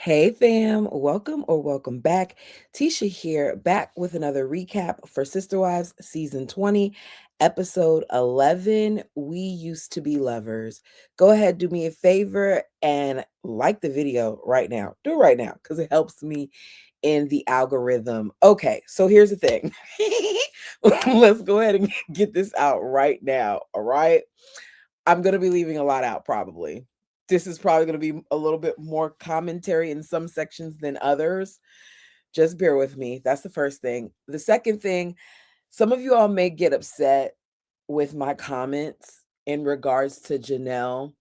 Hey fam, welcome or welcome back. Tisha here, back with another recap for Sister Wives Season 20, Episode 11. We used to be lovers. Go ahead, do me a favor and like the video right now. Do it right now because it helps me in the algorithm. Okay, so here's the thing. Let's go ahead and get this out right now. All right. I'm going to be leaving a lot out probably. This is probably going to be a little bit more commentary in some sections than others. Just bear with me. That's the first thing. The second thing, some of you all may get upset with my comments in regards to Janelle.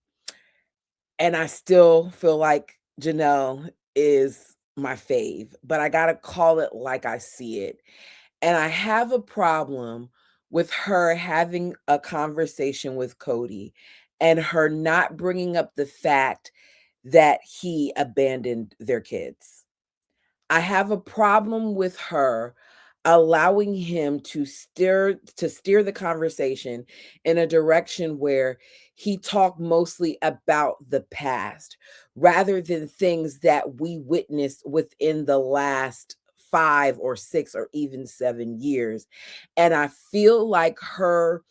And I still feel like Janelle is my fave, but I got to call it like I see it. And I have a problem with her having a conversation with Cody and her not bringing up the fact that he abandoned their kids. I have a problem with her allowing him to steer the conversation in a direction where he talked mostly about the past rather than things that we witnessed within the last 5 or 6 or even 7 years. And I feel like her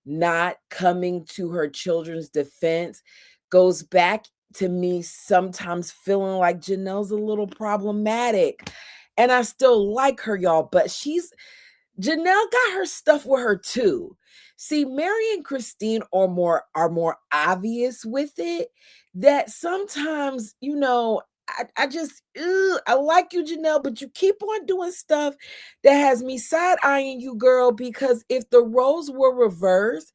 not coming to her children's defense goes back to me sometimes feeling like Janelle's a little problematic. And I still like her, y'all, but Janelle got her stuff with her too. See, Mary and Christine are more obvious with it. That sometimes, I just I like you, Janelle, but you keep on doing stuff that has me side eyeing you, girl. Because if the roles were reversed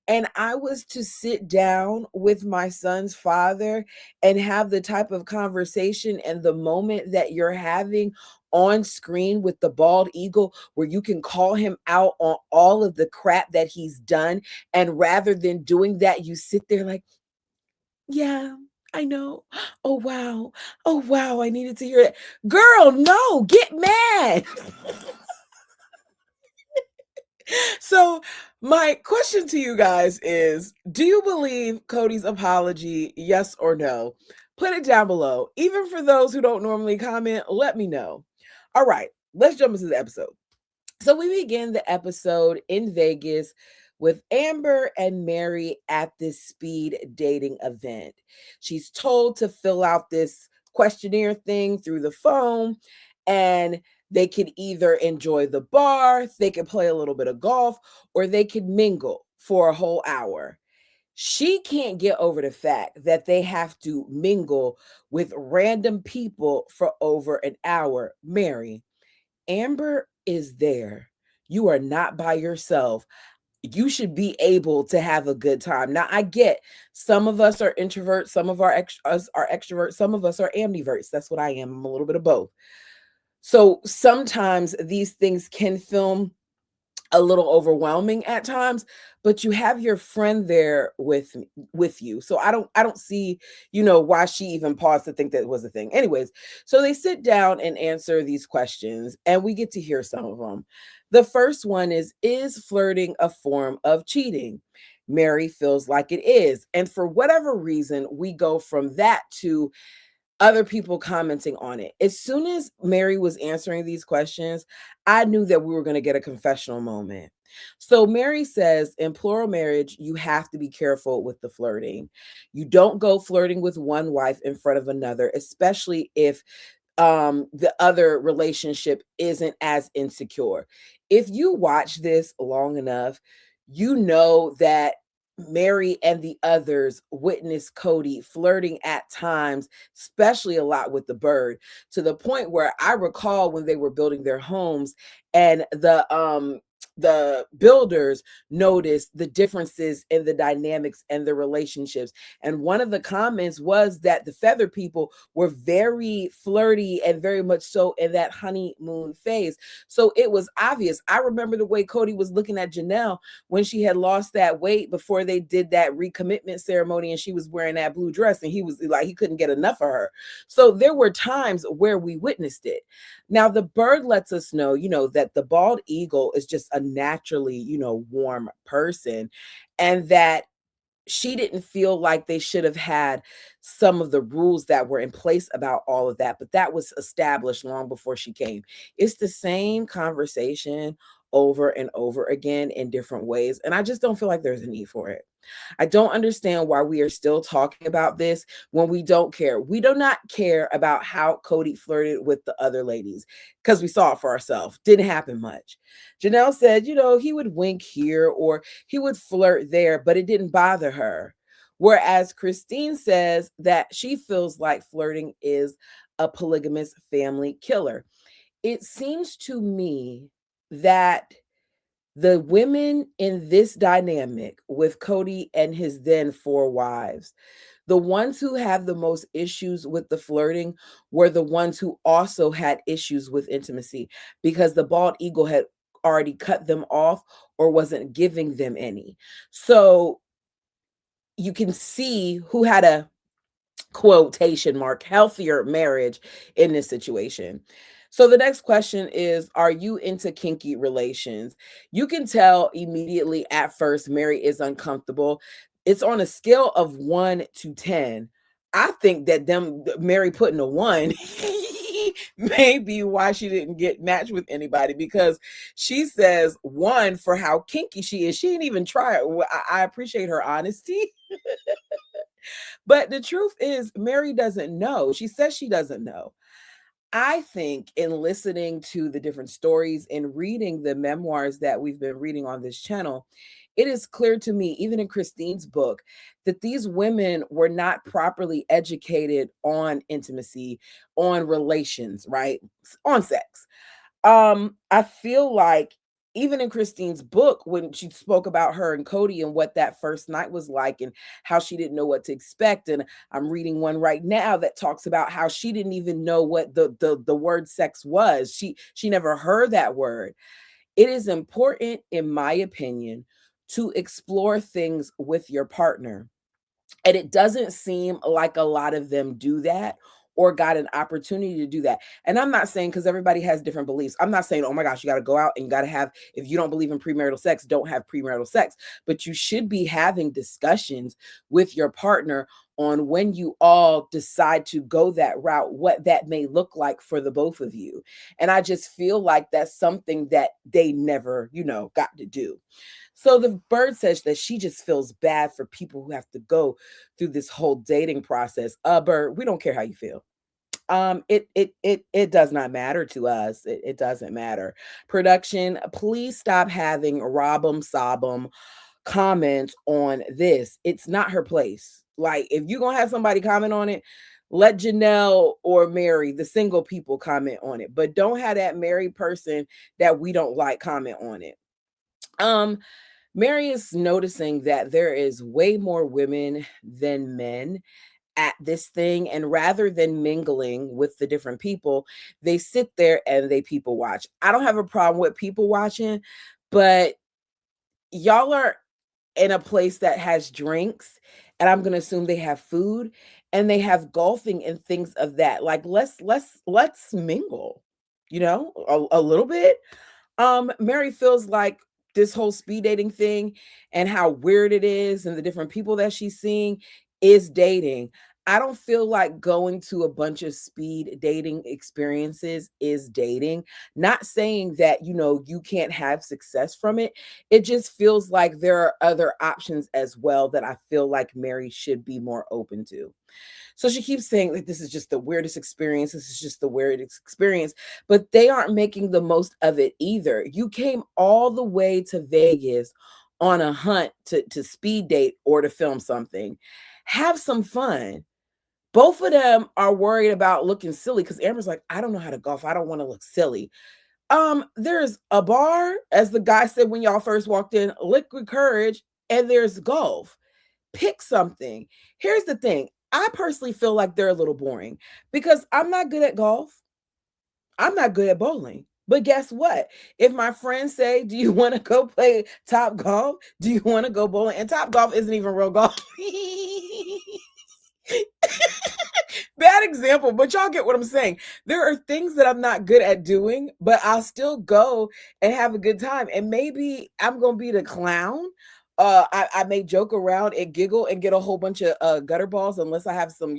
and I was to sit down with my son's father and have the type of conversation and the moment that you're having on screen with the bald eagle, where you can call him out on all of the crap that he's done. And rather than doing that, you sit there like, yeah, I know. Oh, wow. Oh, wow. I needed to hear that. Girl, no, get mad. So, my question to you guys is, do you believe Cody's apology? Yes or no? Put it down below. Even for those who don't normally comment, let me know. All right, let's jump into the episode. So, we begin the episode in Vegas with Amber and Mary at this speed dating event. She's told to fill out this questionnaire thing through the phone, and they could either enjoy the bar, they could play a little bit of golf, or they could mingle for a whole hour. She can't get over the fact that they have to mingle with random people for over an hour. Mary, Amber is there. You are not by yourself. You should be able to have a good time. Now, I get some of us are introverts, some of us are extroverts, some of us are ambiverts. That's what I am. I'm a little bit of both. So sometimes these things can feel a little overwhelming at times, but you have your friend there with you. So I don't see, why she even paused to think that was a thing. Anyways, so they sit down and answer these questions and we get to hear some of them. The first one is flirting a form of cheating? Mary feels like it is. And for whatever reason, we go from that to other people commenting on it. As soon as Mary was answering these questions, I knew that we were going to get a confessional moment. So Mary says, in plural marriage, you have to be careful with the flirting. You don't go flirting with one wife in front of another, especially if the other relationship isn't as insecure. If you watch this long enough, you know that Mary and the others witnessed Cody flirting at times, especially a lot with the bird, to the point where I recall when they were building their homes and the builders noticed the differences in the dynamics and the relationships. And one of the comments was that the feather people were very flirty and very much so in that honeymoon phase. So it was obvious. I remember the way Cody was looking at Janelle when she had lost that weight before they did that recommitment ceremony and she was wearing that blue dress and he was like, he couldn't get enough of her. So there were times where we witnessed it. Now, the bird lets us know, that the bald eagle is just a naturally, warm person, and that she didn't feel like they should have had some of the rules that were in place about all of that, but that was established long before she came. It's the same conversation over and over again in different ways, and I just don't feel like there's a need for it. I don't understand why we are still talking about this when we don't care. We do not care about how Cody flirted with the other ladies because we saw it for ourselves. Didn't happen much. Janelle said, he would wink here or he would flirt there, but it didn't bother her. Whereas Christine says that she feels like flirting is a polygamous family killer. It seems to me that the women in this dynamic with Cody and his then four wives, the ones who have the most issues with the flirting were the ones who also had issues with intimacy because the bald eagle had already cut them off or wasn't giving them any. So you can see who had a quotation mark healthier marriage in this situation. So the next question is, are you into kinky relations? You can tell immediately at first Mary is uncomfortable. It's on a scale of 1 to 10. I think that Mary putting a 1 may be why she didn't get matched with anybody, because she says 1 for how kinky she is. She didn't even try it. I appreciate her honesty. But the truth is, Mary doesn't know. She says she doesn't know. I think in listening to the different stories and reading the memoirs that we've been reading on this channel, it is clear to me, even in Christine's book, that these women were not properly educated on intimacy, on relations, right? On sex. I feel like even in Christine's book, when she spoke about her and Cody and what that first night was like and how she didn't know what to expect. And I'm reading one right now that talks about how she didn't even know what the word sex was. She never heard that word. It is important, in my opinion, to explore things with your partner. And it doesn't seem like a lot of them do that or got an opportunity to do that. And I'm not saying, because everybody has different beliefs, I'm not saying, oh my gosh, you got to go out and you got to have, if you don't believe in premarital sex, don't have premarital sex. But you should be having discussions with your partner on when you all decide to go that route, what that may look like for the both of you. And I just feel like that's something that they never, got to do. So the bird says that she just feels bad for people who have to go through this whole dating process. Bird, we don't care how you feel. It does not matter to us. It doesn't matter. Production, please stop having Robum Sobum comments on this. It's not her place. Like, if you're gonna have somebody comment on it, let Janelle or Mary, the single people, comment on it. But don't have that married person that we don't like comment on it. Mary is noticing that there is way more women than men at this thing, and rather than mingling with the different people, they sit there and they people watch. I don't have a problem with people watching, but y'all are in a place that has drinks, and I'm going to assume they have food and they have golfing and things of that. Like, let's mingle, a little bit. Mary feels like this whole speed dating thing and how weird it is and the different people that she's seeing is dating. I don't feel like going to a bunch of speed dating experiences is dating. Not saying that, you can't have success from it. It just feels like there are other options as well that I feel like Mary should be more open to. So she keeps saying that this is just the weirdest experience. This is just the weirdest experience. But they aren't making the most of it either. You came all the way to Vegas on a hunt to speed date or to film something. Have some fun. Both of them are worried about looking silly because Amber's like, I don't know how to golf. I don't want to look silly. There's a bar, as the guy said when y'all first walked in, Liquid Courage, and there's golf. Pick something. Here's the thing. I personally feel like they're a little boring because I'm not good at golf. I'm not good at bowling. But guess what? If my friends say, do you want to go play Top Golf? Do you want to go bowling? And Top Golf isn't even real golf. Bad example, but y'all get what I'm saying. There are things that I'm not good at doing, but I'll still go and have a good time. And maybe I'm going to be the clown, I may joke around and giggle and get a whole bunch of gutter balls unless I have some,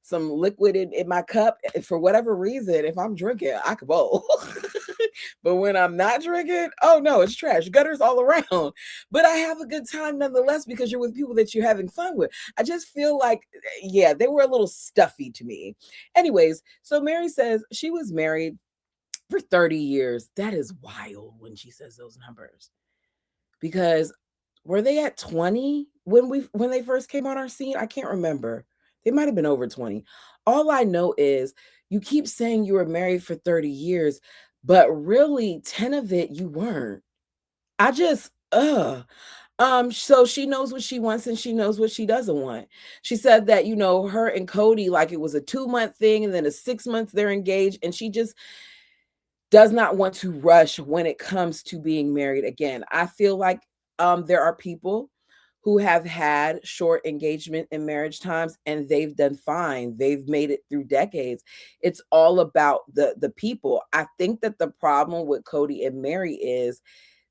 some liquid in my cup. For whatever reason, if I'm drinking, I could bowl. But when I'm not drinking, oh no, it's trash. Gutters all around. But I have a good time nonetheless because you're with people that you're having fun with. I just feel like, yeah, they were a little stuffy to me. Anyways, so Mary says she was married for 30 years. That is wild when she says those numbers. Because were they at 20 when they first came on our scene? I can't remember. They might have been over 20. All I know is you keep saying you were married for 30 years, but really 10 of it you weren't. I just so she knows what she wants and she knows what she doesn't want. She said that, her and Cody, like it was a 2-month thing and then a 6 months they're engaged, and she just does not want to rush when it comes to being married again. I feel like there are people who have had short engagement and marriage times and they've done fine. They've made it through decades. It's all about the people. I think that the problem with Cody and Mary is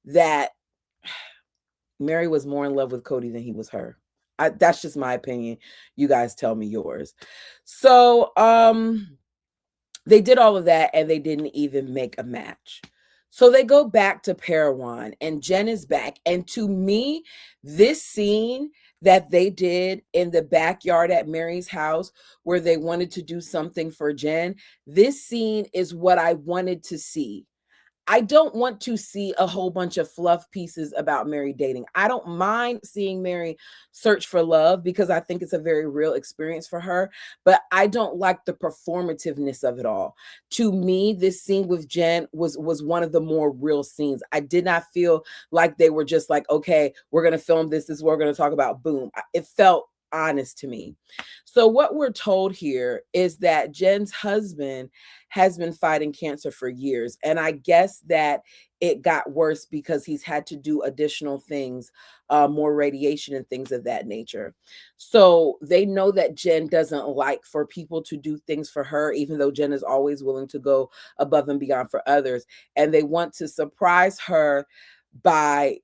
that Mary was more in love with Cody than he was her. That's just my opinion. You guys tell me yours. So, they did all of that and they didn't even make a match. So they go back to Parawan and Jen is back. And to me, this scene that they did in the backyard at Mary's house where they wanted to do something for Jen, this scene is what I wanted to see. I don't want to see a whole bunch of fluff pieces about Mary dating. I don't mind seeing Mary search for love because I think it's a very real experience for her, but I don't like the performativeness of it all. To me, this scene with Jen was one of the more real scenes. I did not feel like they were just like, okay, we're going to film this is what we're going to talk about. Boom. It felt honest to me. So what we're told here is that Jen's husband has been fighting cancer for years. And I guess that it got worse because he's had to do additional things, more radiation and things of that nature. So they know that Jen doesn't like for people to do things for her, even though Jen is always willing to go above and beyond for others. And they want to surprise her by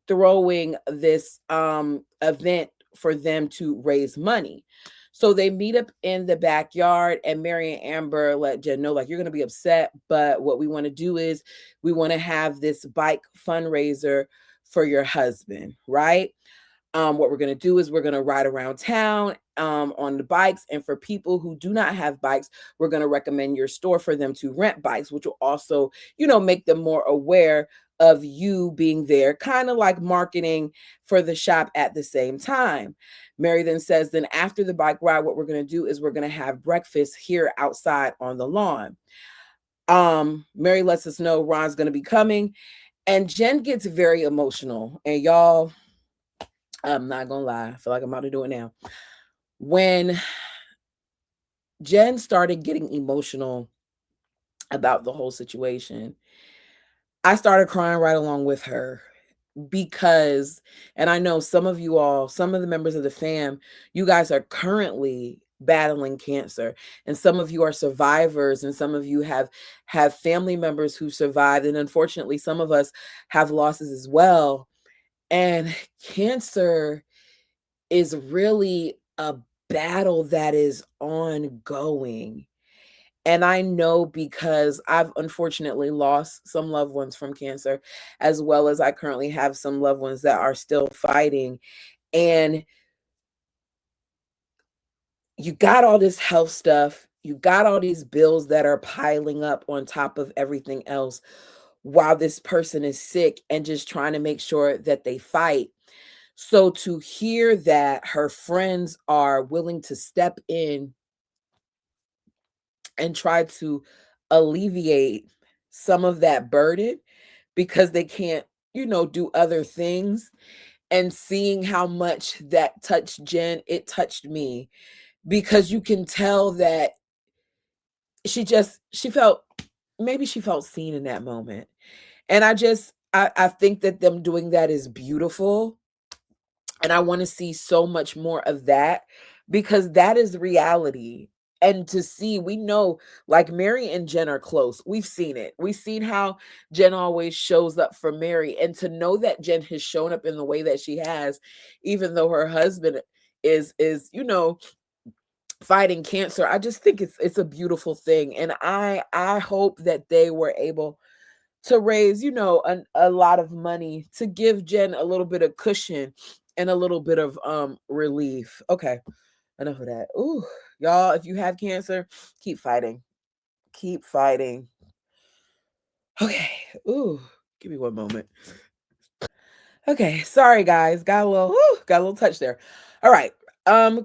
throwing this event for them to raise money. So they meet up in the backyard, and Mary and Amber let Jen know, like, you're going to be upset, but what we want to do is we want to have this bike fundraiser for your husband, right? What we're going to do is we're going to ride around town on the bikes. And for people who do not have bikes, we're going to recommend your store for them to rent bikes, which will also, make them more aware of you being there, kind of like marketing for the shop at the same time. Mary then says, then after the bike ride, what we're going to do is we're going to have breakfast here outside on the lawn. Mary lets us know Ron's going to be coming, and Jen gets very emotional. And y'all, I'm not gonna lie, I feel like I'm about to do it now. When Jen started getting emotional about the whole situation, I started crying right along with her because, and I know some of you all, some of the members of the fam, you guys are currently battling cancer, and some of you are survivors, and some of you have family members who survived, and unfortunately some of us have losses as well. And cancer is really a battle that is ongoing. And I know because I've unfortunately lost some loved ones from cancer, as well as I currently have some loved ones that are still fighting. And you got all this health stuff, you got all these bills that are piling up on top of everything else while this person is sick and just trying to make sure that they fight. So to hear that her friends are willing to step in and try to alleviate some of that burden because they can't, do other things, and seeing how much that touched Jen, it touched me because you can tell that she felt, maybe she felt seen in that moment. And I think that them doing that is beautiful. And I want to see so much more of that because that is reality. And to see, we know like Mary and Jen are close. We've seen it. We've seen how Jen always shows up for Mary. And to know that Jen has shown up in the way that she has, even though her husband is, fighting cancer. I just think it's a beautiful thing. And I hope that they were able to raise, a lot of money to give Jen a little bit of cushion and a little bit of relief. Okay, enough of that. Ooh, y'all, if you have cancer, keep fighting. Keep fighting. Okay. Ooh, give me one moment. Okay, sorry guys. Got a little touch there. All right.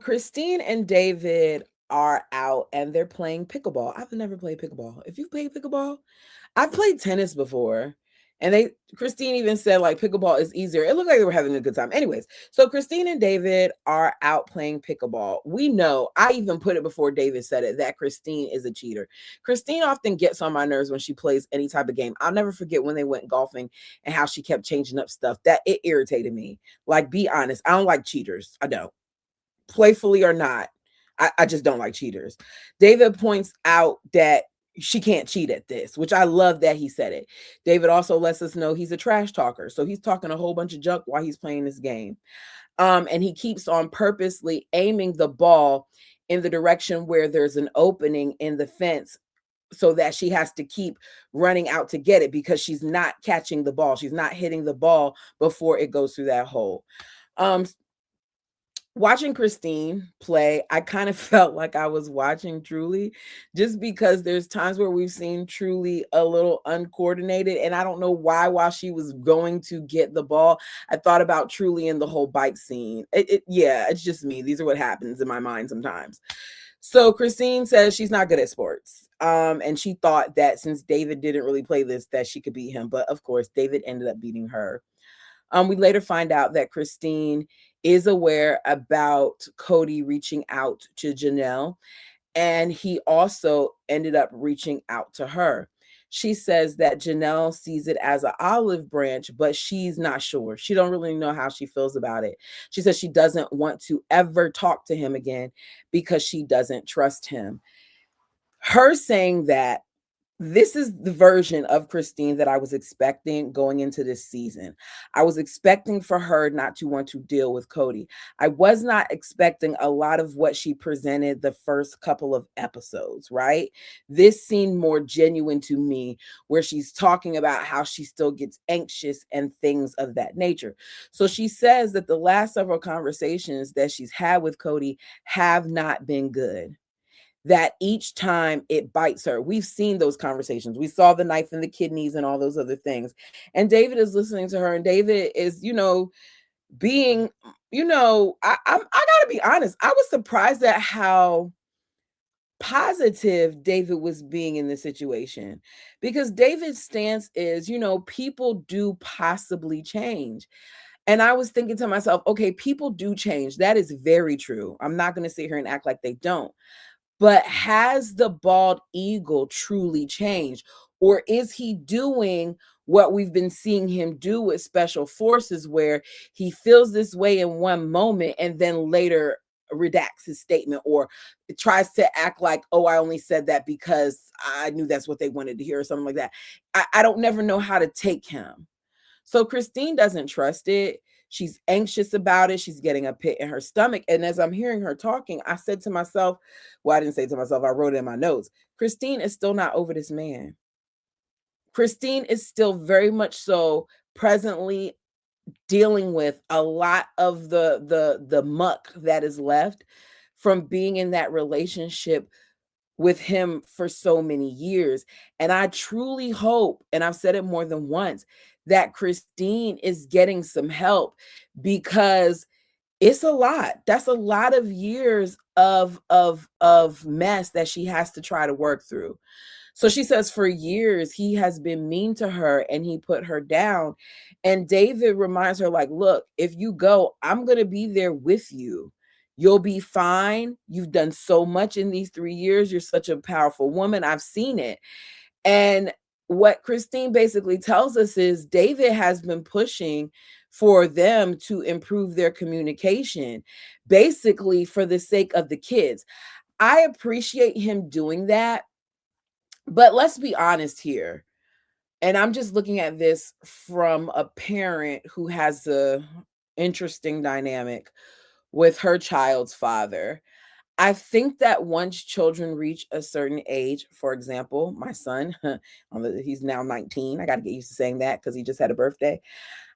Christine and David are out and they're playing pickleball. I've never played pickleball. If you've played pickleball, I've played tennis before. And Christine even said like pickleball is easier. It looked like they were having a good time. Anyways, so Christine and David are out playing pickleball. We know, I even put it before David said it, that Christine is a cheater. Christine often gets on my nerves when she plays any type of game. I'll never forget when they went golfing and how she kept changing up stuff. That it irritated me. Like, be honest, I don't like cheaters. I don't. Playfully or not, I just don't like cheaters. David points out that she can't cheat at this, which I love that he said it. David also lets us know he's a trash talker. So he's talking a whole bunch of junk while he's playing this game. And he keeps on purposely aiming the ball in the direction where there's an opening in the fence so that she has to keep running out to get it because she's not catching the ball. She's not hitting the ball before it goes through that hole. Um, Watching Christine play, I kind of felt like I was watching Truly, just because there's times where we've seen Truly a little uncoordinated, and I don't know why while she was going to get the ball, I thought about Truly in the whole bike scene. Yeah, it's just me. These are what happens in my mind sometimes. So Christine says she's not good at sports. And she thought that since David didn't really play this, that she could beat him. But of course, David ended up beating her. We later find out that Christine is aware about Cody reaching out to Janelle, and he also ended up reaching out to her. She says that Janelle sees it as an olive branch, but she's not sure. She don't really know how she feels about it. She says she doesn't want to ever talk to him again because she doesn't trust him. Her saying that, this is the version of Christine that I was expecting going into this season. I was expecting for her not to want to deal with Cody. I was not expecting a lot of what she presented the first couple of episodes, right? This seemed more genuine to me, where she's talking about how she still gets anxious and things of that nature. So she says that the last several conversations that she's had with Cody have not been good, that each time it bites her. We've seen those conversations. We saw the knife in the kidneys and all those other things. And David is listening to her, and David is, being, I gotta be honest. I was surprised at how positive David was being in the situation, because David's stance is, people do possibly change. And I was thinking to myself, okay, people do change. That is very true. I'm not going to sit here and act like they don't. But has the bald eagle truly changed? Or is he doing what we've been seeing him do with special forces, where he feels this way in one moment and then later redacts his statement, or tries to act like, oh, I only said that because I knew that's what they wanted to hear, or something like that. I don't never know how to take him. So Christine doesn't trust it. She's anxious about it. She's getting a pit in her stomach. And as I'm hearing her talking, I said to myself, well, I didn't say to myself, I wrote it in my notes. Christine is still not over this man. Christine is still very much so presently dealing with a lot of the muck that is left from being in that relationship with him for so many years. And I truly hope, and I've said it more than once, that Christine is getting some help, because it's a lot. That's a lot of years of mess that she has to try to work through. So she says for years he has been mean to her and he put her down. And David reminds her, like, look, if you go, I'm going to be there with you. You'll be fine. You've done so much in these 3 years. You're such a powerful woman. I've seen it. And what Christine basically tells us is David has been pushing for them to improve their communication, basically for the sake of the kids. I appreciate him doing that, but let's be honest here. And I'm just looking at this from a parent who has a interesting dynamic with her child's father. I think that once children reach a certain age, for example, my son, he's now 19. I got to get used to saying that because he just had a birthday.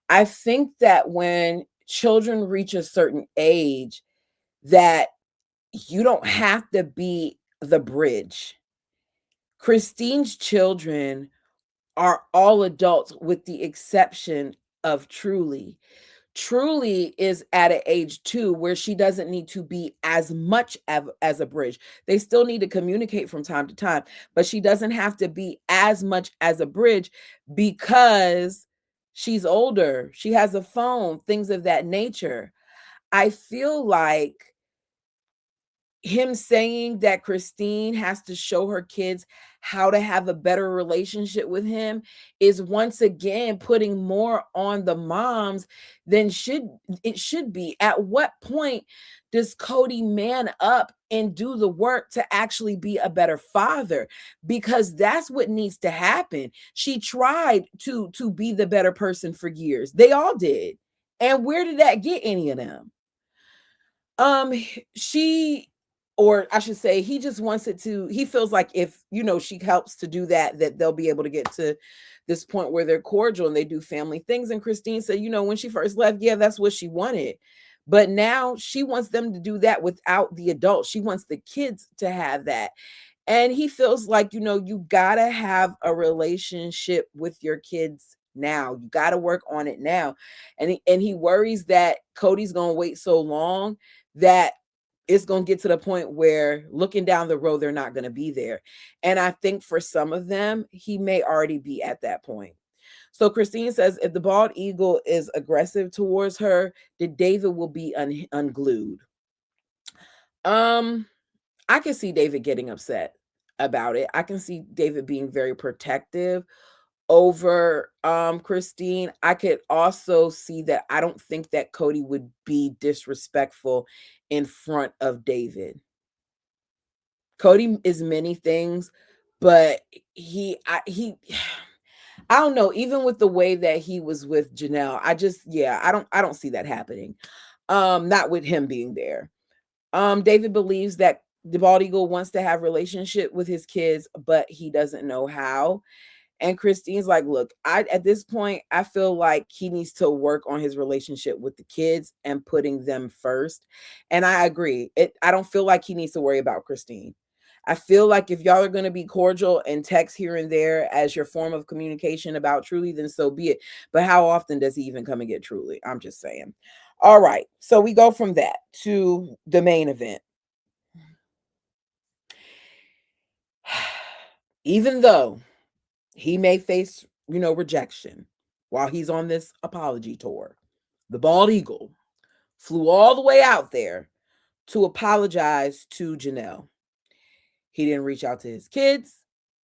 I think that when children reach a certain age, that you don't have to be the bridge. Christine's children are all adults with the exception of Truly. Truly is at an age too where she doesn't need to be as much as a bridge. They still need to communicate from time to time, but she doesn't have to be as much as a bridge because she's older. She has a phone, things of that nature. I feel like him saying that Christine has to show her kids how to have a better relationship with him is once again putting more on the moms than should be. At what point does Cody man up and do the work to actually be a better father? Because that's what needs to happen. She tried to be the better person for years. They all did. And where did that get any of them? She, or I should say, he just wants it to, he feels like if, she helps to do that, that they'll be able to get to this point where they're cordial and they do family things. And Christine said, when she first left, yeah, that's what she wanted. But now she wants them to do that without the adults. She wants the kids to have that. And he feels like, you gotta have a relationship with your kids now. You gotta work on it now. And he worries that Cody's gonna wait so long that it's going to get to the point where looking down the road, they're not going to be there. And I think for some of them, he may already be at that point. So Christine says, if the bald eagle is aggressive towards her, then David will be unglued. I can see David getting upset about it. I can see David being very protective over Christine. I could also see that I don't think that Cody would be disrespectful in front of David. Cody is many things, but I don't know, even with the way that he was with Janelle, I don't see that happening. Not with him being there. David believes that the bald eagle wants to have relationship with his kids, but he doesn't know how. And Christine's like, look, at this point, I feel like he needs to work on his relationship with the kids and putting them first. And I agree. I don't feel like he needs to worry about Christine. I feel like if y'all are going to be cordial and text here and there as your form of communication about Truly, then so be it. But how often does he even come and get Truly? I'm just saying. All right. So we go from that to the main event. Even though he may face, rejection while he's on this apology tour, the bald eagle flew all the way out there to apologize to Janelle. He didn't reach out to his kids.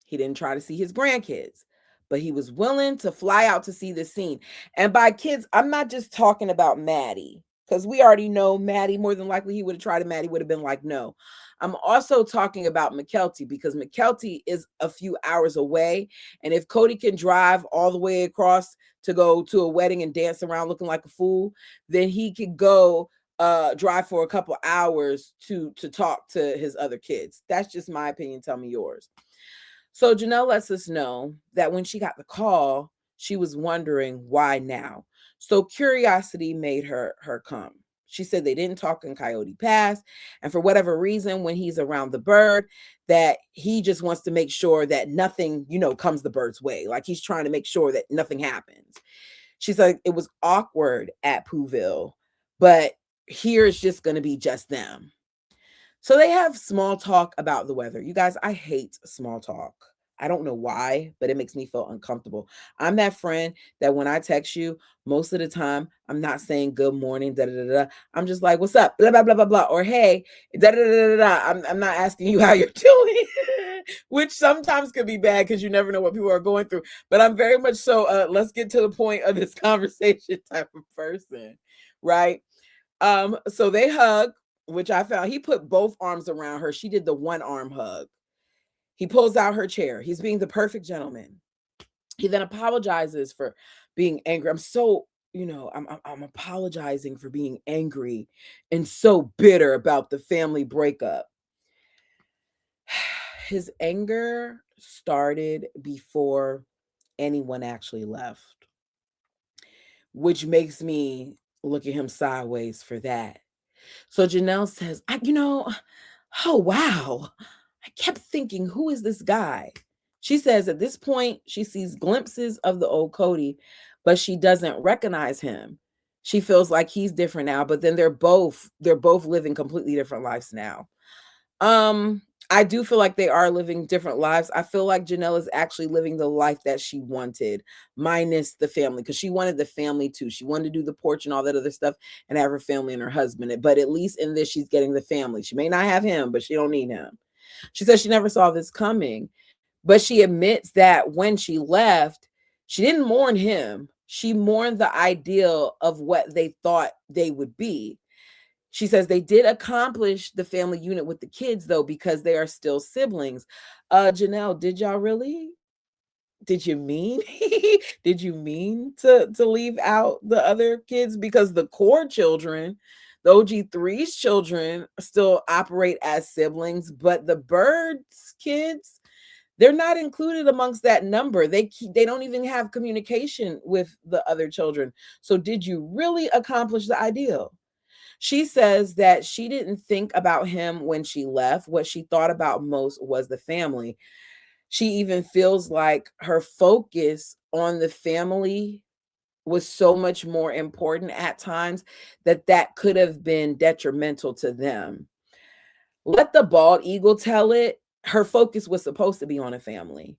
He didn't try to see his grandkids, but he was willing to fly out to see the scene. And by kids, I'm not just talking about Maddie, because we already know Maddie, more than likely he would have tried and Maddie would have been like, no. I'm also talking about McKelty, because McKelty is a few hours away. And if Cody can drive all the way across to go to a wedding and dance around looking like a fool, then he could go drive for a couple hours to talk to his other kids. That's just my opinion. Tell me yours. So Janelle lets us know that when she got the call, she was wondering why now. So curiosity made her come. She said they didn't talk in Coyote Pass, and for whatever reason, when he's around the bird, that he just wants to make sure that nothing, comes the bird's way. Like he's trying to make sure that nothing happens. She's like, it was awkward at Pooville, but here it's just going to be just them. So they have small talk about the weather. You guys, I hate small talk. I don't know why, but it makes me feel uncomfortable. I'm that friend that when I text you, most of the time, I'm not saying good morning, da da da da. I'm just like, what's up? Blah, blah, blah, blah, blah. Or hey, da da da da da. I'm not asking you how you're doing, which sometimes could be bad because you never know what people are going through. But I'm very much so, let's get to the point of this conversation type of person, right? So they hug. which I found he put both arms around her. She did the one arm hug. He pulls out her chair. He's being the perfect gentleman. He then apologizes for being angry. I'm so, I'm apologizing for being angry and so bitter about the family breakup. His anger started before anyone actually left, which makes me look at him sideways for that. So Janelle says, oh wow. I kept thinking, who is this guy? She says at this point, she sees glimpses of the old Cody, but she doesn't recognize him. She feels like he's different now, but then they're both living completely different lives now. Um, I do feel like they are living different lives. I feel like Janelle is actually living the life that she wanted, minus the family, because she wanted the family too. She wanted to do the porch and all that other stuff and have her family and her husband. But at least in this, she's getting the family. She may not have him, but she don't need him. She says she never saw this coming, but she admits that when she left, she didn't mourn him. She mourned the ideal of what they thought they would be. She says they did accomplish the family unit with the kids, though, because they are still siblings. Janelle, did y'all really? Did you mean did you mean to leave out the other kids? Because the core children, the OG3's children, still operate as siblings, but the birds kids, they're not included amongst that number. They don't even have communication with the other children. So did you really accomplish the ideal? She says that she didn't think about him when she left. What she thought about most was the family. She even feels like her focus on the family was so much more important at times that could have been detrimental to them. Let the bald eagle tell it. Her focus was supposed to be on a family.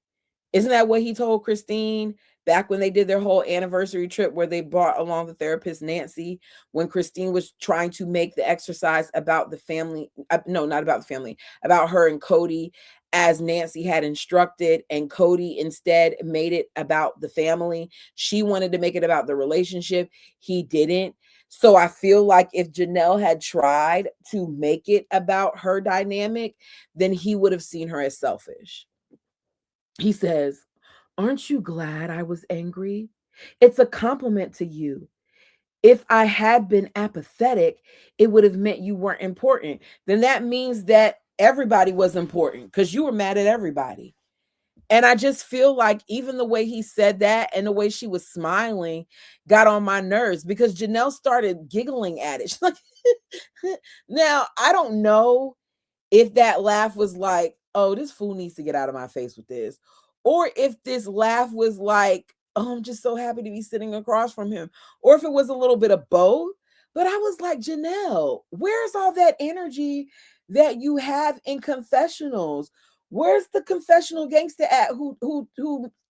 Isn't that what he told Christine back when they did their whole anniversary trip where they brought along the therapist Nancy, when Christine was trying to make the exercise about the family, no, not about the family, about her and Cody, as Nancy had instructed, and Cody instead made it about the family. She wanted to make it about the relationship. He didn't. So I feel like if Janelle had tried to make it about her dynamic, then he would have seen her as selfish. He says, "Aren't you glad I was angry? It's a compliment to you. If I had been apathetic, it would have meant you weren't important. Then that means that everybody was important because you were mad at everybody." And I just feel like even the way he said that and the way she was smiling got on my nerves because Janelle started giggling at it. She's like, now, I don't know if that laugh was like, "Oh, this fool needs to get out of my face with this," or if this laugh was like, "Oh, I'm just so happy to be sitting across from him," or if it was a little bit of both. But I was like, Janelle, where's all that energy that you have in confessionals? Where's the confessional gangster at who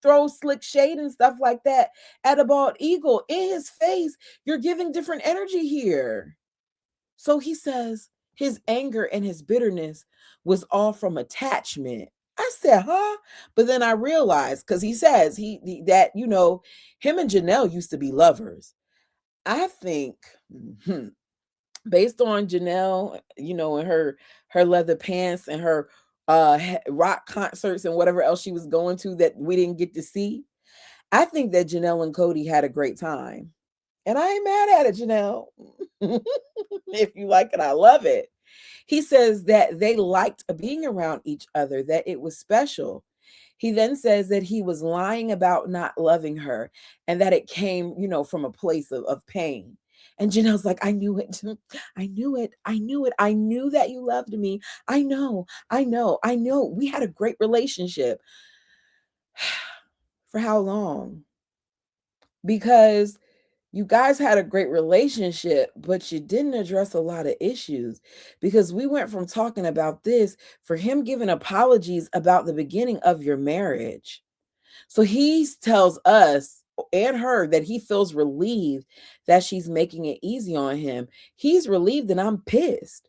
throws slick shade and stuff like that at a bald eagle in his face? You're giving different energy here. So he says his anger and his bitterness was all from attachment. I said, huh? But then I realized because he says that him and Janelle used to be lovers. I think mhm, based on Janelle, and her leather pants and her rock concerts and whatever else she was going to that we didn't get to see. I think that Janelle and Cody had a great time. And I ain't mad at it, Janelle. If you like it, I love it. He says that they liked being around each other, that it was special. He then says that he was lying about not loving her and that it came, from a place of pain. And Janelle's like, I knew it. I knew it. I knew it. I knew that you loved me. I know. I know. I know. We had a great relationship. For how long? Because you guys had a great relationship, but you didn't address a lot of issues because we went from talking about this for him giving apologies about the beginning of your marriage. So he tells us and her that he feels relieved that she's making it easy on him. He's relieved and I'm pissed.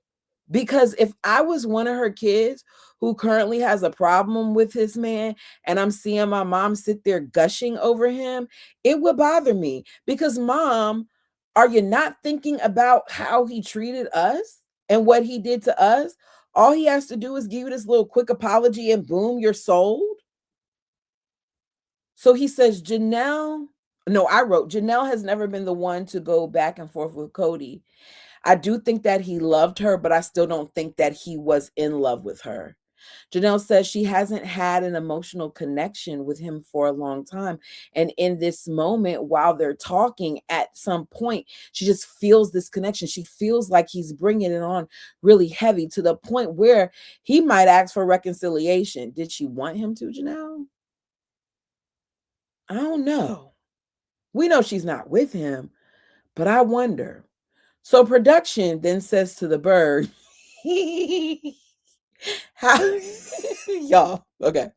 Because if I was one of her kids who currently has a problem with his man and I'm seeing my mom sit there gushing over him, it would bother me. Because, mom, are you not thinking about how he treated us? and what he did to us, all he has to do is give you this little quick apology and boom, you're sold. So he says, Janelle, no, I wrote, Janelle has never been the one to go back and forth with Cody. I do think that he loved her, but I still don't think that he was in love with her. Janelle says she hasn't had an emotional connection with him for a long time. And in this moment, while they're talking, at some point, she just feels this connection. She feels like he's bringing it on really heavy to the point where he might ask for reconciliation. Did she want him to, Janelle? I don't know. We know she's not with him, but I wonder. So production then says to the bird, how y'all, okay.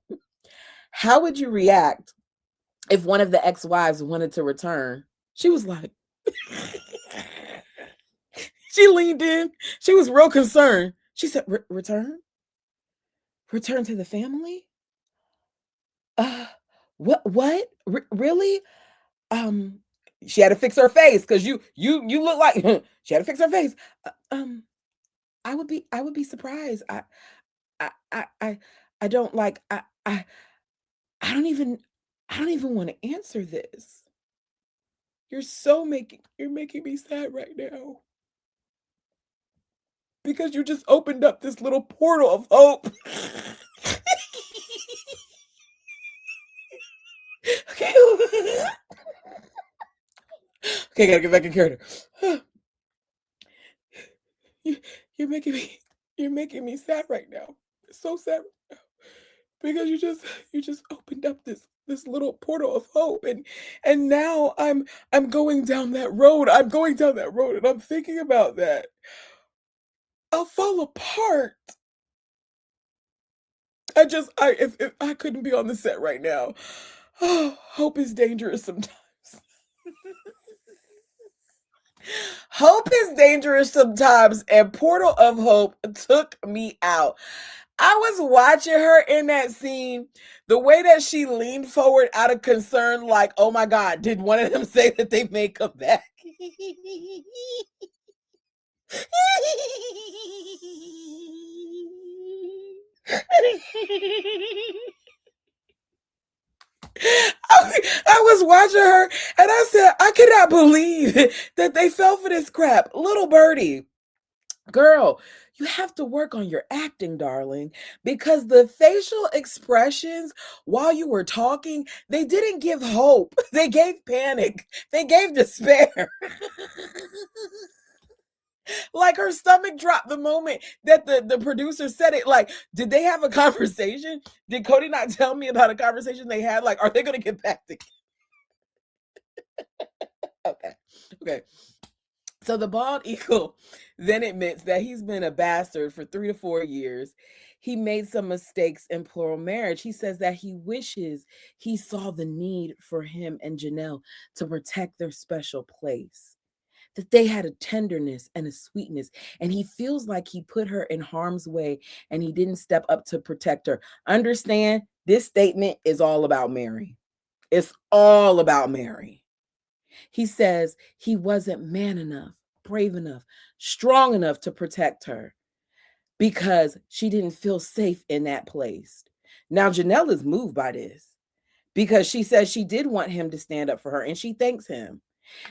How would you react if one of the ex-wives wanted to return? She was like, she leaned in. She was real concerned. She said, return? Return to the family? Uh, what? Really? Um, she had to fix her face because you look like she had to fix her face. Uh, um, I would be surprised. I I I I don't like I don't even I don't even want to answer this. You're making me sad right now because you just opened up this little portal of hope. Okay. Okay, gotta get back in character. you, you're making me you're making me sad right now. So sad right now because you just opened up this little portal of hope and now I'm going down that road. I'm going down that road and I'm thinking about that. I'll fall apart. If I couldn't be on the set right now. Oh, hope is dangerous sometimes. Hope is dangerous sometimes, and Portal of Hope took me out. I was watching her in that scene, the way that she leaned forward out of concern, like, oh my God, did one of them say that they may come back? I was watching her and I said, I cannot believe that they fell for this crap. Little birdie, girl, you have to work on your acting, darling, because the facial expressions while you were talking, they didn't give hope. They gave panic. They gave despair. Like her stomach dropped the moment that the producer said it. Like, did they have a conversation? Did Cody not tell me about a conversation they had? Like, are they going to get back together? Okay. Okay. So the bald eagle then admits that he's been a bastard for 3 to 4 years. He made some mistakes in plural marriage. He says that he wishes he saw the need for him and Janelle to protect their special place, that they had a tenderness and a sweetness, and he feels like he put her in harm's way and he didn't step up to protect her. Understand, this statement is all about Mary. It's all about Mary. He says he wasn't man enough, brave enough, strong enough to protect her because she didn't feel safe in that place. Now, Janelle is moved by this because she says she did want him to stand up for her and she thanks him.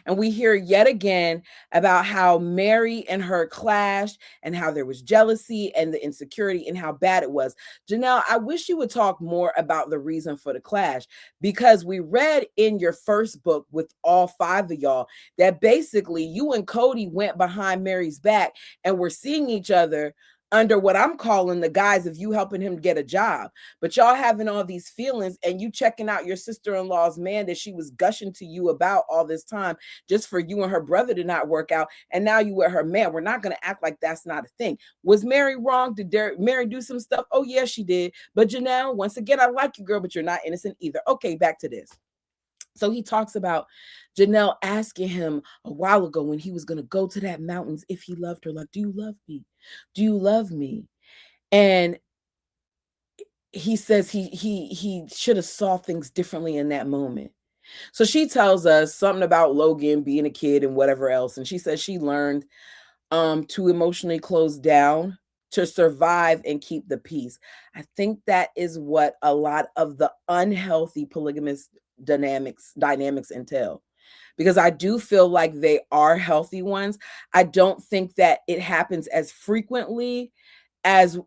And we hear yet again about how Mary and her clashed and how there was jealousy and the insecurity and how bad it was. Janelle, I wish you would talk more about the reason for the clash because we read in your first book with all five of y'all that basically you and Cody went behind Mary's back and were seeing each other under what I'm calling the guise of you helping him get a job. But y'all having all these feelings and you checking out your sister-in-law's man that she was gushing to you about all this time just for you and her brother to not work out. And now you with her man. We're not going to act like that's not a thing. Was Mary wrong? Did Mary do some stuff? Oh, yeah, she did. But Janelle, once again, I like you, girl, but you're not innocent either. Okay, back to this. So he talks about Janelle asking him a while ago when he was going to go to that mountains if he loved her. Like, do you love me? Do you love me? And he says he should have saw things differently in that moment. So she tells us something about Logan being a kid and whatever else. And she says she learned to emotionally close down to survive and keep the peace. I think that is what a lot of the unhealthy polygamous dynamics entail, because I do feel like they are healthy ones. I don't think that it happens as frequently as,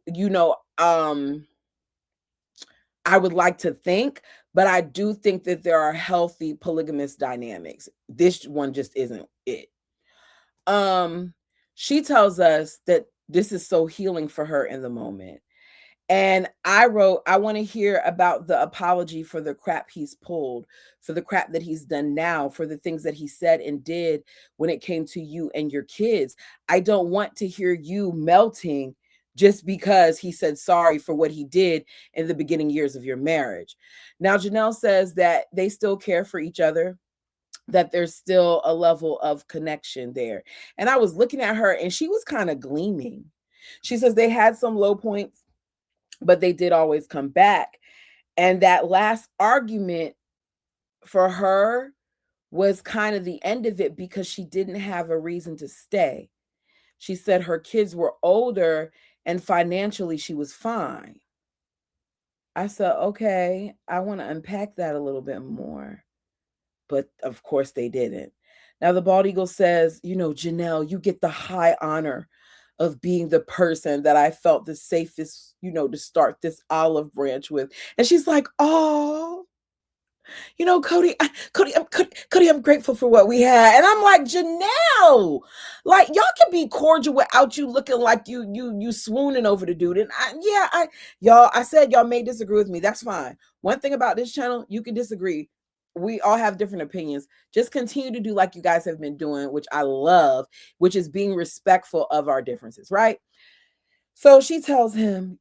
I would like to think, but I do think that there are healthy polygamous dynamics. This one just isn't it. Um, she tells us that this is so healing for her in the moment. And I wrote, I want to hear about the apology for the crap he's pulled, for the crap that he's done now, for the things that he said and did when it came to you and your kids. I don't want to hear you melting just because he said sorry for what he did in the beginning years of your marriage. Now, Janelle says that they still care for each other, that there's still a level of connection there. And I was looking at her and she was kind of gleaming. She says they had some low points, but they did always come back. And that last argument for her was kind of the end of it because she didn't have a reason to stay. She said her kids were older and financially she was fine. I said, okay, I want to unpack that a little bit more. But of course they didn't. Now the bald eagle says, Janelle, you get the high honor of being the person that I felt the safest, to start this olive branch with. And she's like, oh, Cody, Cody, I'm grateful for what we had. And I'm like, Janelle, like y'all can be cordial without you looking like you swooning over the dude. And I said y'all may disagree with me. That's fine. One thing about this channel, you can disagree. We all have different opinions. Just continue to do like you guys have been doing, which I love, which is being respectful of our differences, right? So she tells him,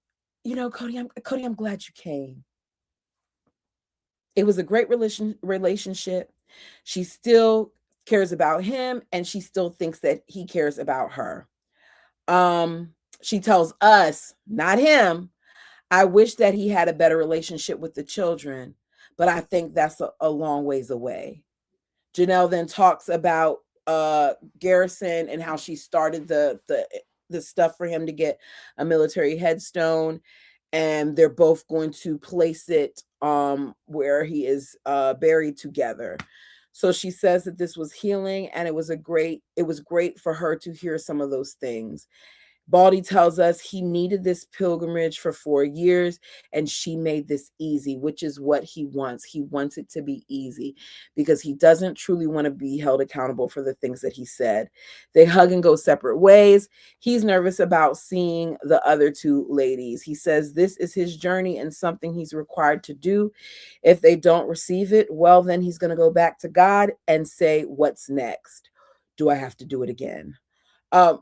Cody, I'm glad you came. It was a great relationship. She still cares about him and she still thinks that he cares about her. She tells us, not him, I wish that he had a better relationship with the children, but I think that's a long ways away. Janelle then talks about Garrison and how she started the stuff for him to get a military headstone, and they're both going to place it where he is buried together. So she says that this was healing and it was great for her to hear some of those things. Baldy tells us he needed this pilgrimage for 4 years and she made this easy, which is what he wants. He wants it to be easy because he doesn't truly want to be held accountable for the things that he said. They hug and go separate ways. He's nervous about seeing the other two ladies. He says this is his journey and something he's required to do. If they don't receive it, well, then he's going to go back to God and say, what's next? Do I have to do it again?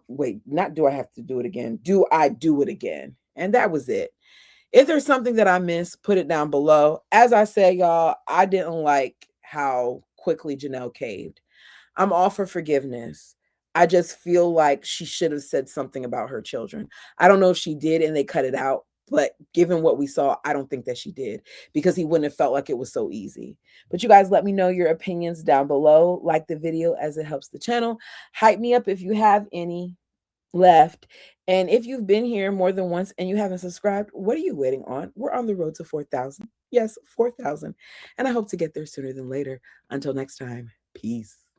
Wait, not do I have to do it again? Do I do it again? And that was it. If there's something that I missed, put it down below. As I said, y'all, I didn't like how quickly Janelle caved. I'm all for forgiveness. I just feel like she should have said something about her children. I don't know if she did and they cut it out, but given what we saw, I don't think that she did because he wouldn't have felt like it was so easy. But you guys let me know your opinions down below. Like the video as it helps the channel. Hype me up if you have any left. And if you've been here more than once and you haven't subscribed, what are you waiting on? We're on the road to 4,000. Yes, 4,000. And I hope to get there sooner than later. Until next time, peace.